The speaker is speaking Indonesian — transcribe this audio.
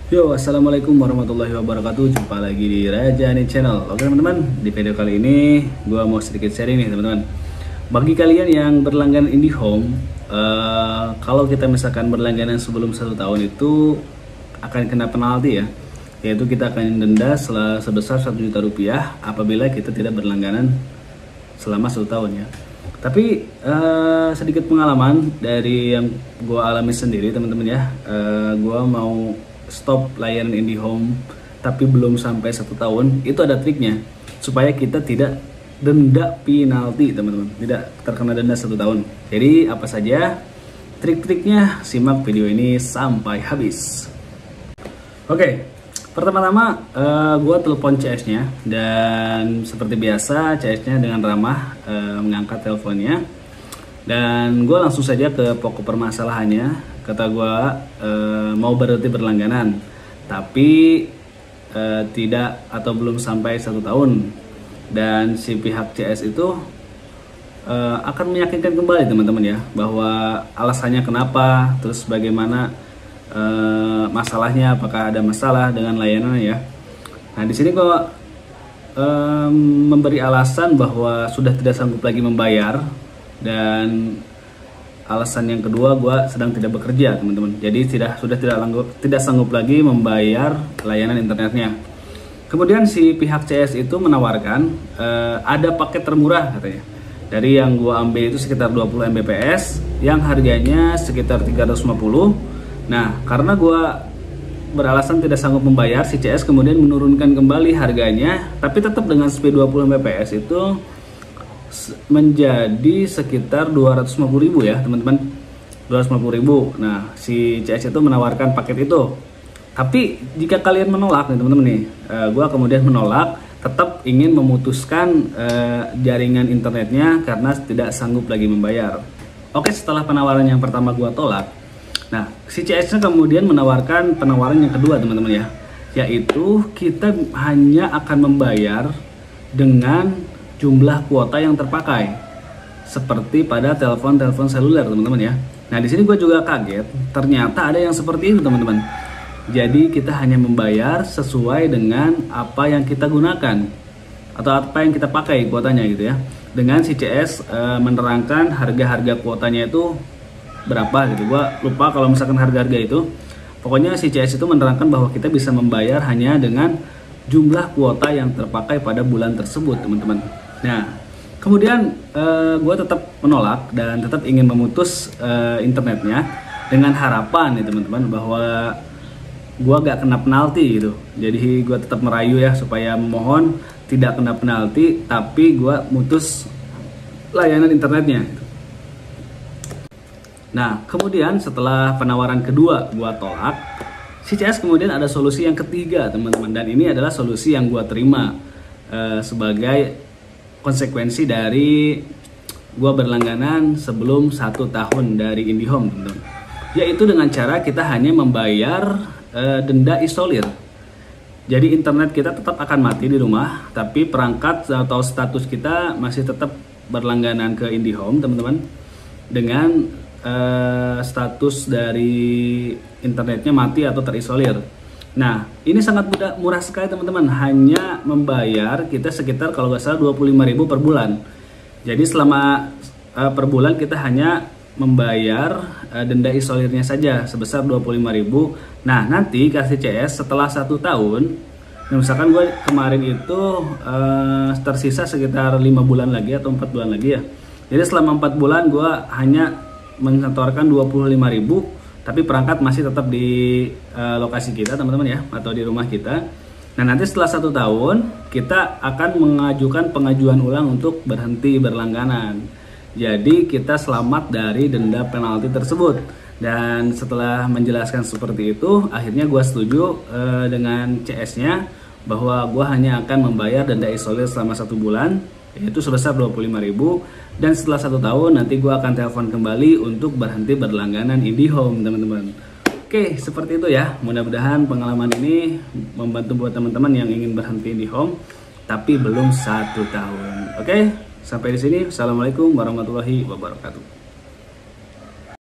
Yo, assalamualaikum warahmatullahi wabarakatuh. Jumpa lagi di Rajani Channel. Oke teman-teman, di video kali ini gue mau sedikit sharing nih teman-teman. Bagi kalian yang berlangganan IndiHome, kalau kita misalkan berlangganan sebelum 1 tahun itu akan kena penalti ya. Yaitu kita akan denda sebesar 1 juta rupiah apabila kita tidak berlangganan selama 1 tahun ya. Tapi sedikit pengalaman dari yang gue alami sendiri teman-teman ya. Gue mau stop layanan IndiHome tapi belum sampai 1 tahun. Itu ada triknya supaya kita tidak denda penalti teman-teman, tidak terkena denda 1 tahun. Jadi apa saja trik-triknya, simak video ini sampai habis. Oke, pertama-tama gue telepon CS-nya, dan seperti biasa CS-nya dengan ramah mengangkat teleponnya, dan gue langsung saja ke pokok permasalahannya. Kata gue mau berhenti berlangganan, tapi tidak atau belum sampai 1 tahun, dan si pihak CS itu akan meyakinkan kembali teman-teman ya, bahwa alasannya kenapa, terus bagaimana masalahnya, apakah ada masalah dengan layanannya ya. Nah di sini gue memberi alasan bahwa sudah tidak sanggup lagi membayar, dan alasan yang kedua, gue sedang tidak bekerja teman-teman. Jadi sudah tidak sanggup lagi membayar layanan internetnya. Kemudian si pihak CS itu menawarkan ada paket termurah katanya. Dari yang gue ambil itu sekitar 20 Mbps yang harganya sekitar 350. Nah karena gue beralasan tidak sanggup membayar, si CS kemudian menurunkan kembali harganya, tapi tetap dengan speed 20 Mbps itu menjadi sekitar 250.000 ya teman-teman, 250.000. Nah si CS itu menawarkan paket itu, tapi jika kalian menolak nih teman-teman nih, gue kemudian menolak, tetap ingin memutuskan jaringan internetnya karena tidak sanggup lagi membayar. Oke, setelah penawaran yang pertama gue tolak, nah si CS nya kemudian menawarkan penawaran yang kedua teman-teman ya, yaitu kita hanya akan membayar dengan jumlah kuota yang terpakai, seperti pada telepon seluler teman-teman ya. Nah di sini gue juga kaget, ternyata ada yang seperti itu teman-teman. Jadi kita hanya membayar sesuai dengan apa yang kita gunakan atau apa yang kita pakai kuotanya gitu ya. Dengan si CS menerangkan harga-harga kuotanya itu berapa gitu. Gue lupa kalau misalkan harga-harga itu. Pokoknya si CS itu menerangkan bahwa kita bisa membayar hanya dengan jumlah kuota yang terpakai pada bulan tersebut teman-teman. Nah kemudian gue tetap menolak dan tetap ingin memutus internetnya dengan harapan nih teman-teman bahwa gue gak kena penalti gitu. Jadi gue tetap merayu ya supaya mohon tidak kena penalti, tapi gue mutus layanan internetnya gitu. Nah kemudian setelah penawaran kedua gue tolak, si CS kemudian ada solusi yang ketiga teman-teman, dan ini adalah solusi yang gue terima sebagai konsekuensi dari gue berlangganan sebelum 1 tahun dari IndiHome teman-teman. Yaitu dengan cara kita hanya membayar denda isolir. Jadi internet kita tetap akan mati di rumah, tapi perangkat atau status kita masih tetap berlangganan ke IndiHome teman-teman, dengan status dari internetnya mati atau terisolir. Nah ini sangat murah sekali teman-teman, hanya membayar kita sekitar kalau nggak salah 25.000 per bulan. Jadi selama per bulan kita hanya membayar denda isolirnya saja sebesar 25.000. Nah nanti kasih CS setelah 1 tahun, nah, misalkan gue kemarin itu tersisa sekitar 5 bulan lagi atau 4 bulan lagi ya. Jadi selama 4 bulan gue hanya menyetorkan 25.000, tapi perangkat masih tetap di lokasi kita teman-teman ya, atau di rumah kita. Nah nanti setelah 1 tahun kita akan mengajukan pengajuan ulang untuk berhenti berlangganan. Jadi kita selamat dari denda penalti tersebut. Dan setelah menjelaskan seperti itu, akhirnya gue setuju dengan CS-nya bahwa gue hanya akan membayar denda isolir selama 1 bulan, yaitu sebesar 25.000. Dan setelah 1 tahun nanti gue akan telepon kembali untuk berhenti berlangganan IndiHome teman-teman. Oke, seperti itu ya. Mudah-mudahan pengalaman ini membantu buat teman-teman yang ingin berhenti IndiHome tapi belum 1 tahun. Oke, sampai di sini. Assalamualaikum warahmatullahi wabarakatuh.